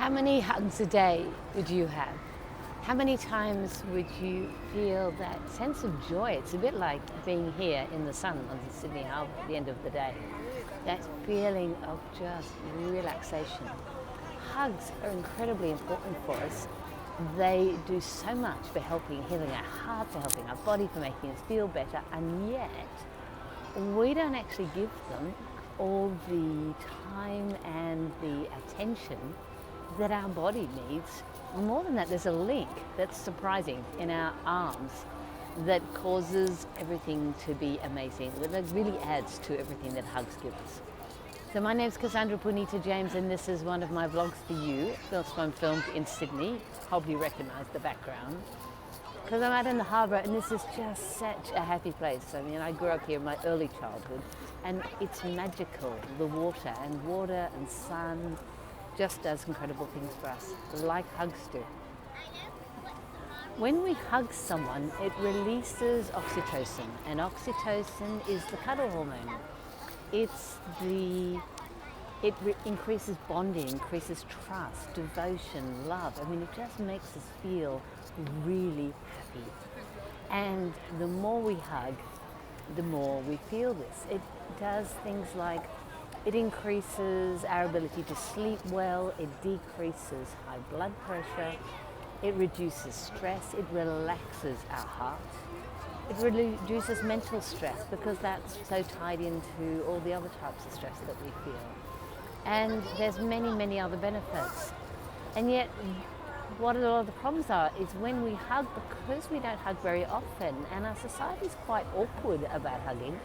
How many hugs a day would you have? How many times would you feel that sense of joy? It's a bit like being here in the sun on the Sydney Harbour at the end of the day. That feeling of just relaxation. Hugs are incredibly important for us. They do so much for helping healing our heart, for helping our body, for making us feel better, and yet we don't actually give them all the time and the attention that our body needs. And more than that, there's a link that's surprising in our arms that causes everything to be amazing, that really adds to everything that hugs give us. So my name's Cassandra Punita James, and this is one of my vlogs for you. This one filmed in Sydney. Hope you recognise the background. Because I'm out in the harbour, and this is just such a happy place. I mean, I grew up here in my early childhood, and it's magical. The water and sun just does incredible things for us, like hugs do. When we hug someone, it releases oxytocin, and oxytocin is the cuddle hormone. It increases bonding, increases trust, devotion, love. I mean, it just makes us feel really happy. And the more we hug, the more we feel this. It does things like it increases our ability to sleep well, it decreases high blood pressure, it reduces stress, it relaxes our heart. It reduces mental stress because that's so tied into all the other types of stress that we feel. And there's many, many other benefits. And yet, what a lot of the problems are is when we hug, because we don't hug very often, and our society is quite awkward about hugging,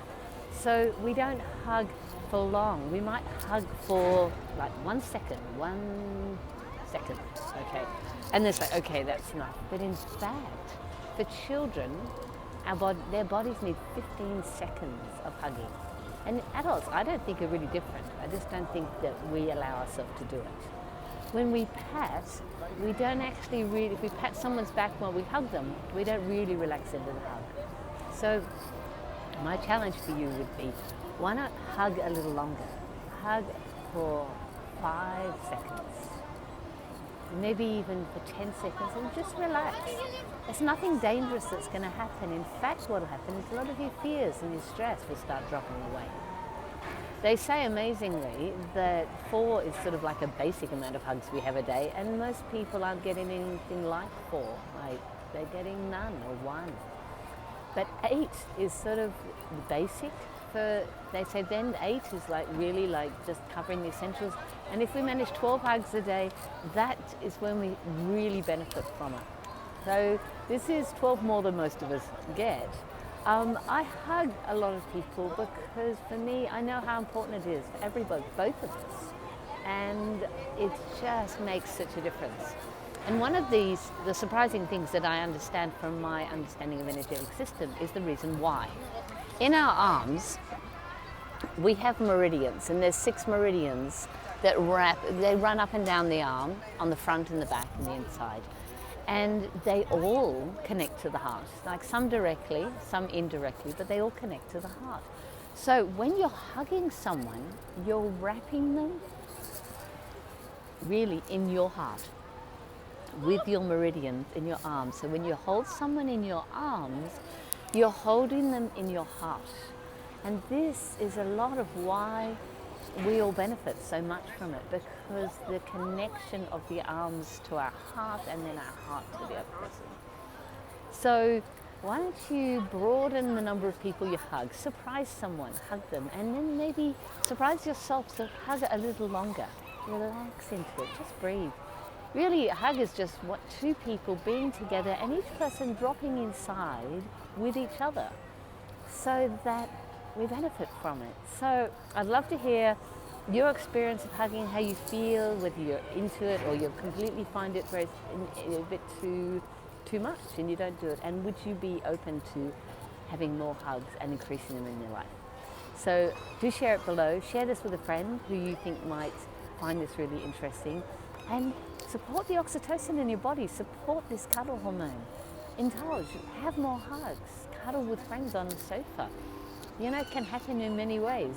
so we don't hug for long. We might hug for like 1 second, okay. And it's like, okay, that's enough. But in fact, for children, their bodies need 15 seconds of hugging. And adults, I don't think are really different. I just don't think that we allow ourselves to do it. When we pat, we don't actually really, if we pat someone's back while we hug them, we don't really relax into the hug. So my challenge for you would be, why not hug a little longer? Hug for 5 seconds. Maybe even for 10 seconds, and just relax. There's nothing dangerous that's going to happen. In fact, what will happen is a lot of your fears and your stress will start dropping away. They say amazingly that 4 is sort of like a basic amount of hugs we have a day, and most people aren't getting anything like 4. Like they're getting none or 1. But 8 is sort of basic. They say then 8 is like really like just covering the essentials. And if we manage 12 hugs a day, that is when we really benefit from it. So this is 12 more than most of us get. I hug a lot of people because for me, I know how important it is for everybody, both of us. And it just makes such a difference. And one of the surprising things that I understand from my understanding of energetic system is the reason why. In our arms, we have meridians, and there's 6 meridians that they run up and down the arm, on the front and the back and the inside. And they all connect to the heart, like some directly, some indirectly, but they all connect to the heart. So when you're hugging someone, you're wrapping them really in your heart, with your meridians in your arms. So when you hold someone in your arms, you're holding them in your heart. And this is a lot of why we all benefit so much from it, because the connection of the arms to our heart and then our heart to the other person. So why don't you broaden the number of people you hug, surprise someone, hug them, and then maybe surprise yourself, so hug it a little longer. Relax into it, just breathe. Really, a hug is just 2 people being together and each person dropping inside with each other so that we benefit from it. So I'd love to hear your experience of hugging, how you feel, whether you're into it or you completely find it a bit too much and you don't do it. And would you be open to having more hugs and increasing them in your life? So do share it below. Share this with a friend who you think might find this really interesting. And support the oxytocin in your body. Support this cuddle hormone. Indulge. Have more hugs. Cuddle with friends on the sofa. you know, can happen in many ways.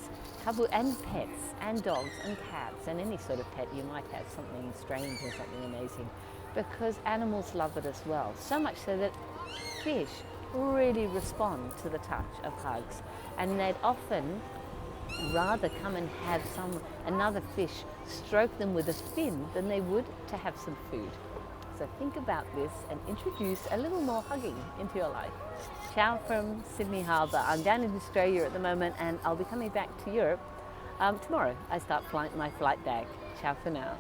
And pets, and dogs, and cats, and any sort of pet you might have, something strange and something amazing, because animals love it as well. So much so that fish really respond to the touch of hugs, and they'd often rather come and have another fish stroke them with a fin than they would to have some food. So think about this and introduce a little more hugging into your life. Ciao from Sydney Harbour. I'm down in Australia at the moment, and I'll be coming back to Europe tomorrow. I start my flight back. Ciao for now.